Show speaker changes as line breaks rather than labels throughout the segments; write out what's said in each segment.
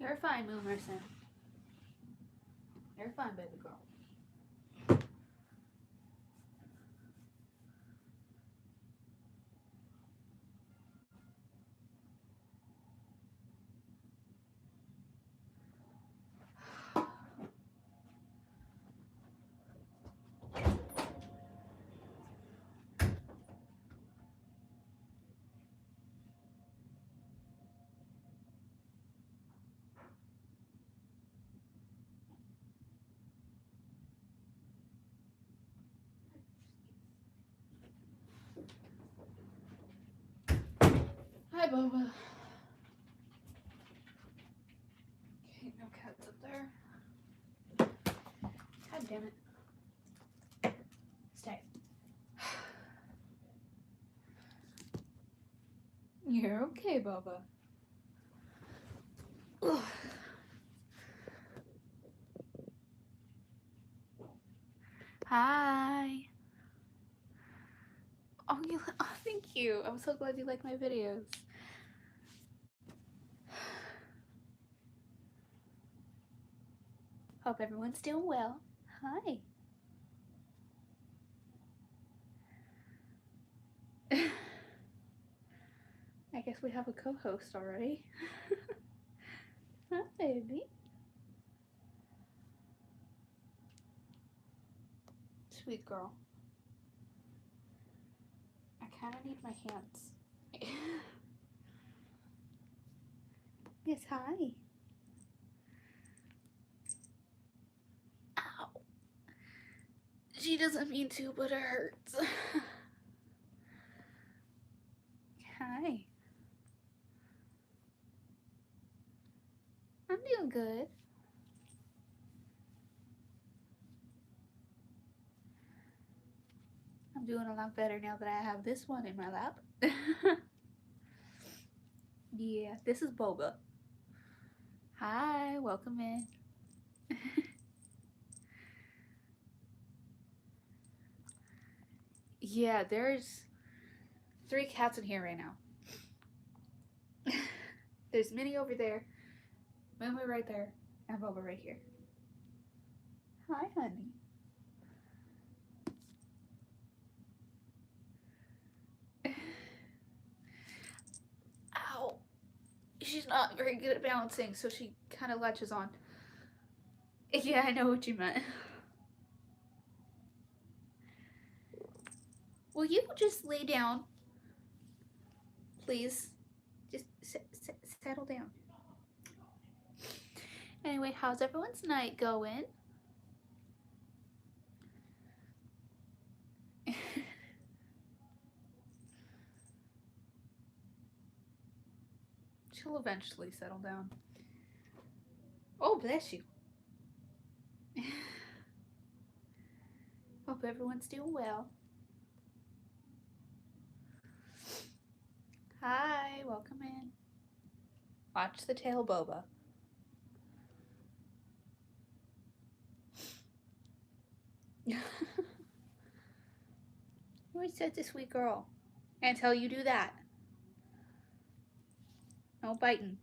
You're fine, Moomerson. You're fine, baby girl. Hi, Boba. Okay, no cats up there. God damn it. Stay. You're okay, Boba. Ugh. Hi. Oh, thank you. I'm so glad you like my videos. Hope everyone's doing well. Hi. I guess we have a co-host already. Hi, baby. Sweet girl. kind of need my hands. Yes, hi. Ow. She doesn't mean to, but it hurts. Hi. I'm doing good. I'm doing a lot better now that I have this one in my lap. Yeah, this is Boba. Hi, welcome in. Yeah, there's 3 cats in here right now. There's Minnie over there, Moo right there, and Boba right here. Hi, honey. Ow. She's not very good at balancing, so she kind of latches on. Yeah, I know what you meant. Will you just lay down? Please. Just settle down. Anyway, how's everyone's night going? She'll eventually settle down. Oh, bless you. Hope everyone's doing well. Hi, welcome in. Watch the tail, Boba. You're such a sweet girl. Until you do that. No biting.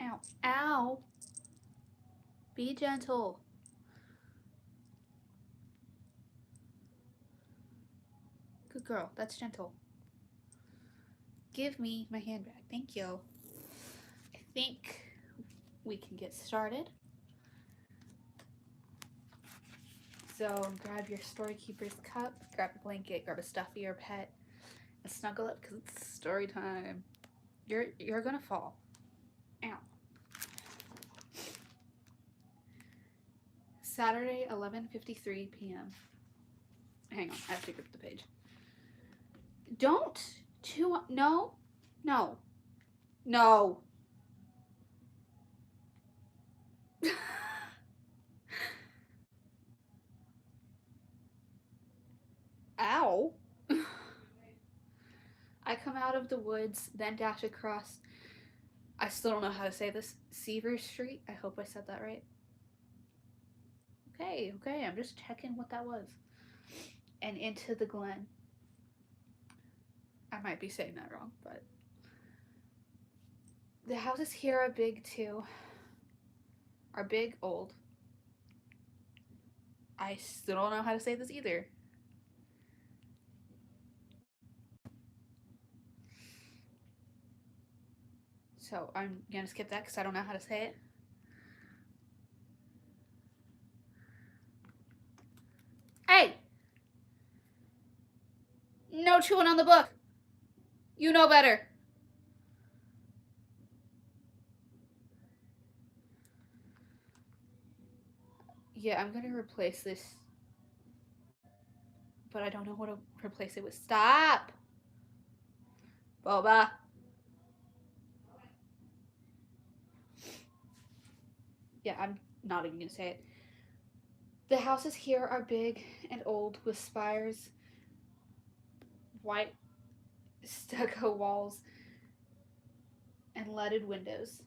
Ow. Ow. Be gentle. Good girl. That's gentle. Give me my handbag. Thank you. I think we can get started. So grab your story keeper's cup, grab a blanket, grab a stuffy or pet, and snuggle up because it's story time. You're gonna fall. Ow. Saturday, 11:53 p.m. Hang on, I have to grip the page. Don't chew on. No. No. No. Ow. I come out of the woods, then dash across. I still don't know how to say this. Seaver Street? I hope I said that right. Okay, I'm just checking what that was. And into the glen. I might be saying that wrong, but the houses here are big too. Are big, old. I still don't know how to say this either. So I'm gonna skip that because I don't know how to say it. Hey! No chewing on the book! You know better. Yeah, I'm gonna replace this. But I don't know what to replace it with. Stop! Boba. Yeah, I'm not even gonna say it. The houses here are big and old with spires, white stucco walls, and leaded windows.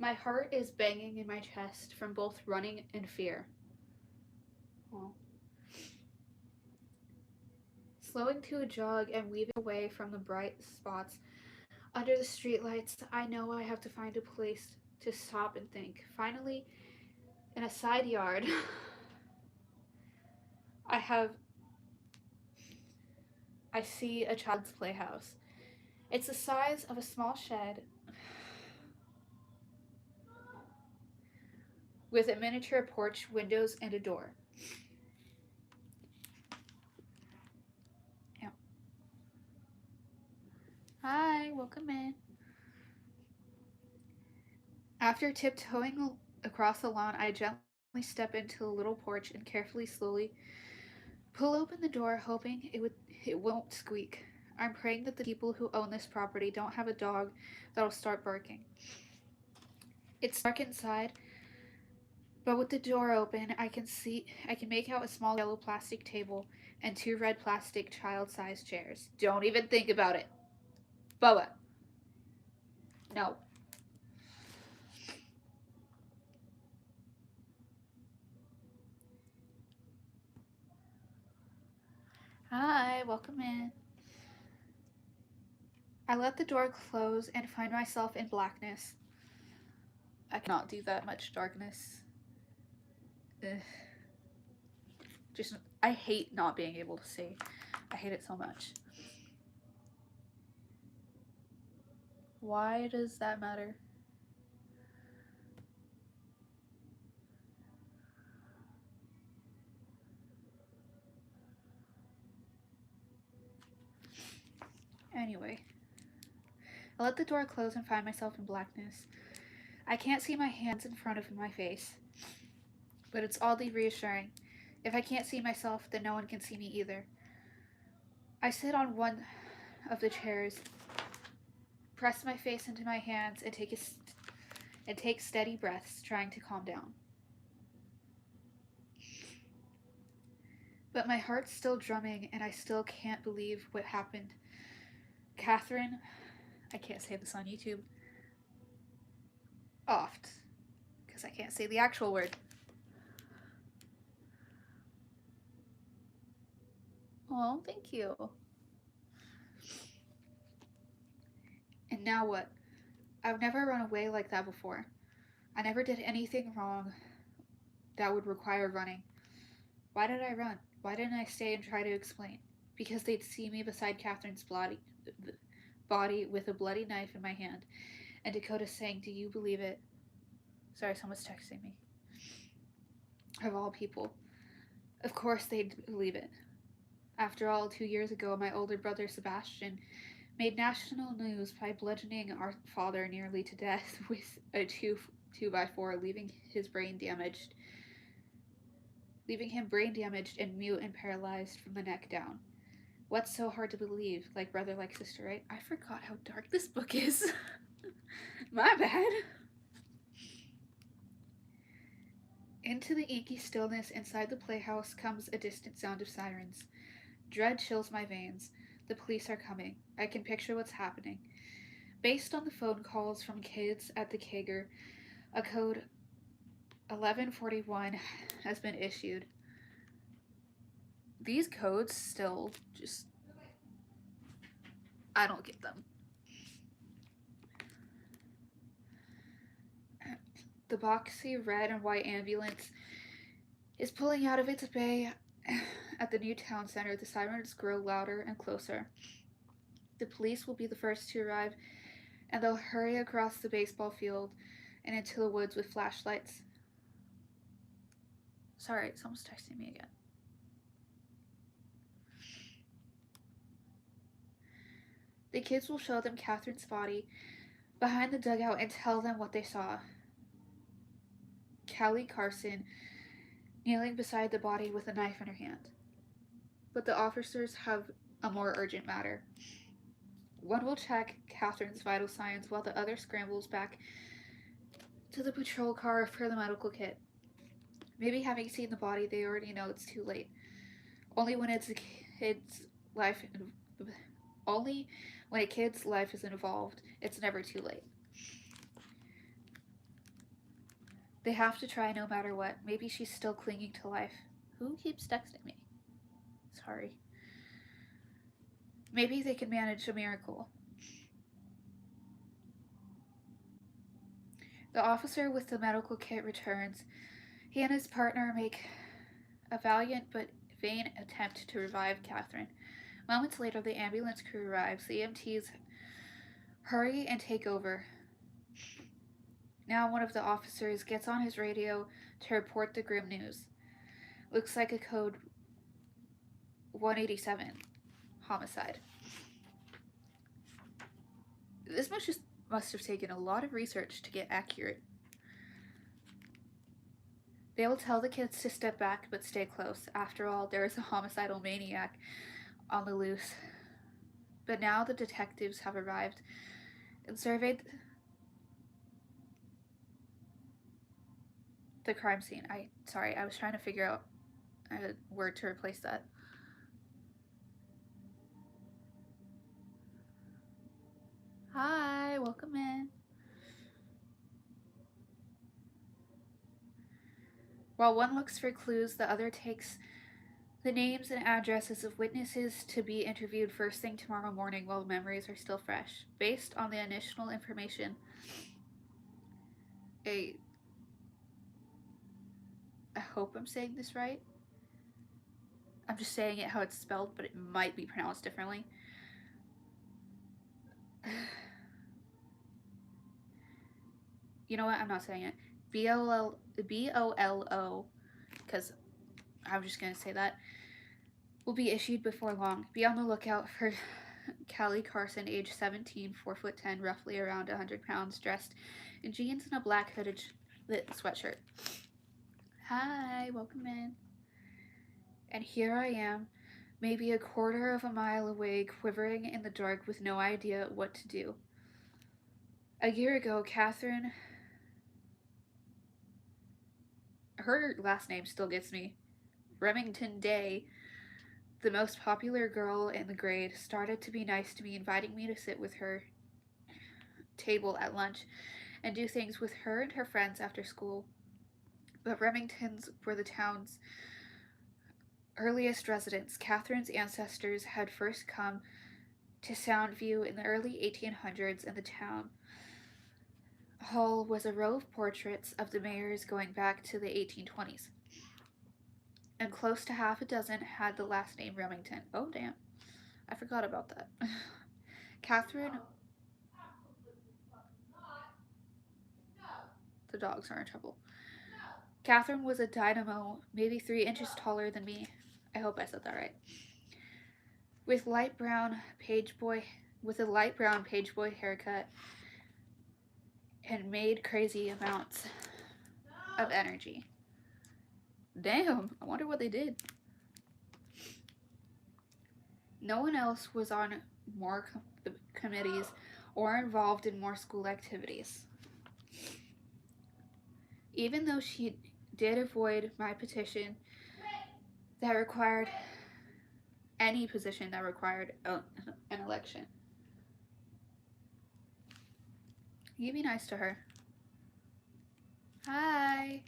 My heart is banging in my chest from both running and fear. Oh. Slowing to a jog and weaving away from the bright spots under the streetlights, I know I have to find a place to stop and think. Finally, in a side yard, I see a child's playhouse. It's the size of a small shed with a miniature porch, windows, and a door. Yeah. Hi, welcome in. After tiptoeing across the lawn, I gently step into the little porch and carefully, slowly pull open the door, hoping it won't squeak. I'm praying that the people who own this property don't have a dog that'll start barking. It's dark inside, but with the door open, I can make out a small yellow plastic table and two red plastic child-sized chairs. Don't even think about it. Bubba. No. Hi, welcome in. I let the door close and find myself in blackness. I cannot do that much darkness. Ugh. Just I hate not being able to see. I hate it so much. Why does that matter? Anyway, I let the door close and find myself in blackness. I can't see my hands in front of my face, but it's oddly reassuring. If I can't see myself, then no one can see me either. I sit on one of the chairs, press my face into my hands, and take steady breaths, trying to calm down. But my heart's still drumming, and I still can't believe what happened. Catherine, I can't say this on YouTube, oft, because I can't say the actual word. Oh, thank you. And now what? I've never run away like that before. I never did anything wrong that would require running. Why did I run? Why didn't I stay and try to explain? Because they'd see me beside Catherine's body with a bloody knife in my hand, and Dakota saying, "Do you believe it?" Sorry, someone's texting me. Of all people. Of course they'd believe it. After all, 2 years ago, my older brother Sebastian made national news by bludgeoning our father nearly to death with a two by four, leaving him brain damaged and mute and paralyzed from the neck down. What's so hard to believe? Like brother, like sister, right? I forgot how dark this book is. My bad. Into the inky stillness inside the playhouse comes a distant sound of sirens. Dread chills my veins. The police are coming. I can picture what's happening. Based on the phone calls from kids at the Kager, a code 1141 has been issued. These codes still just. I don't get them. The boxy red and white ambulance is pulling out of its bay at the new town center. The sirens grow louder and closer. The police will be the first to arrive, and they'll hurry across the baseball field and into the woods with flashlights. Sorry, someone's texting me again. The kids will show them Catherine's body behind the dugout and tell them what they saw. Callie Carson kneeling beside the body with a knife in her hand. But the officers have a more urgent matter. One will check Catherine's vital signs while the other scrambles back to the patrol car for the medical kit. Maybe having seen the body, they already know it's too late. Only when it's a kid's life, only when a kid's life is involved, it's never too late. They have to try no matter what. Maybe she's still clinging to life. Who keeps texting me? Sorry. Maybe they can manage a miracle. The officer with the medical kit returns. He and his partner make a valiant but vain attempt to revive Catherine. Moments later, the ambulance crew arrives. The EMTs hurry and take over. Now one of the officers gets on his radio to report the grim news. Looks like a code 187 homicide. This must have taken a lot of research to get accurate. They will tell the kids to step back but stay close. After all, there is a homicidal maniac on the loose. But now the detectives have arrived and surveyed the crime scene. I was trying to figure out a word to replace that. Hi, welcome in. While one looks for clues, the other takes the names and addresses of witnesses to be interviewed first thing tomorrow morning while memories are still fresh. Based on the initial information, I hope I'm saying this right. I'm just saying it how it's spelled, but it might be pronounced differently. You know what? I'm not saying it. Bolo, because I'm just going to say that, will be issued before long. Be on the lookout for Callie Carson, age 17, 4'10", roughly around 100 pounds, dressed in jeans and a black hooded sweatshirt. Hi, welcome in. And here I am, maybe a quarter of a mile away, quivering in the dark with no idea what to do. A year ago, Catherine... Her last name still gets me. Remington Day, the most popular girl in the grade, started to be nice to me, inviting me to sit with her table at lunch and do things with her and her friends after school. But Remingtons were the town's earliest residents. Catherine's ancestors had first come to Soundview in the early 1800s, and the town hall was a row of portraits of the mayors going back to the 1820s. And close to half a dozen had the last name Remington. Oh, damn. I forgot about that. Catherine... The dogs are in trouble. Catherine was a dynamo, maybe 3 inches taller than me. I hope I said that right. With a light brown page boy haircut, and made crazy amounts of energy. Damn, I wonder what they did. No one else was on more committees or involved in more school activities. Even though she did avoid my position that required any position that required an election. You be nice to her. Hi.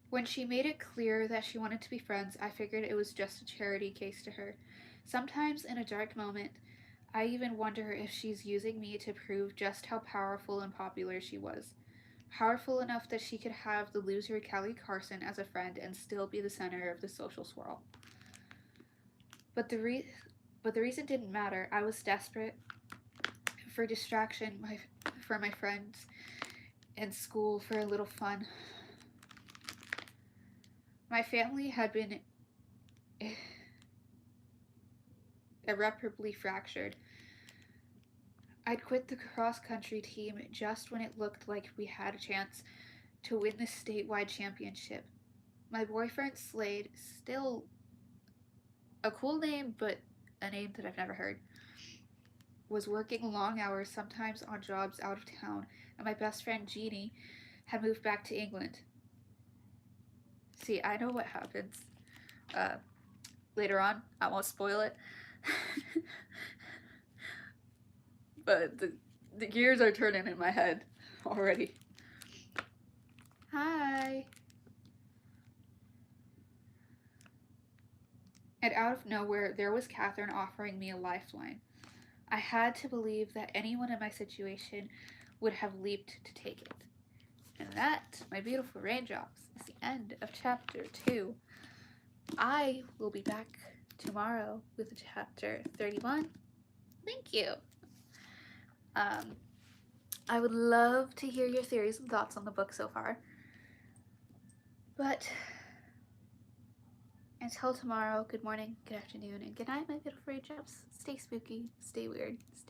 When she made it clear that she wanted to be friends, I figured it was just a charity case to her. Sometimes in a dark moment, I even wonder if she's using me to prove just how powerful and popular she was. Powerful enough that she could have the loser Callie Carson as a friend and still be the center of the social swirl. But the reason didn't matter. I was desperate for distraction for my friends and school for a little fun. My family had been irreparably fractured. I'd quit the cross-country team just when it looked like we had a chance to win the statewide championship. My boyfriend Slade, still a cool name, but a name that I've never heard, was working long hours, sometimes on jobs out of town, and my best friend Jeannie had moved back to England. See, I know what happens later on. I won't spoil it. But the gears are turning in my head already. Hi. And out of nowhere, there was Catherine offering me a lifeline. I had to believe that anyone in my situation would have leaped to take it. And that, my beautiful raindrops, is the end of chapter 2. I will be back tomorrow with chapter 31. Thank you. I would love to hear your theories and thoughts on the book so far. But until tomorrow, good morning, good afternoon, and good night, my beautiful raindrops. Stay spooky, stay weird, stay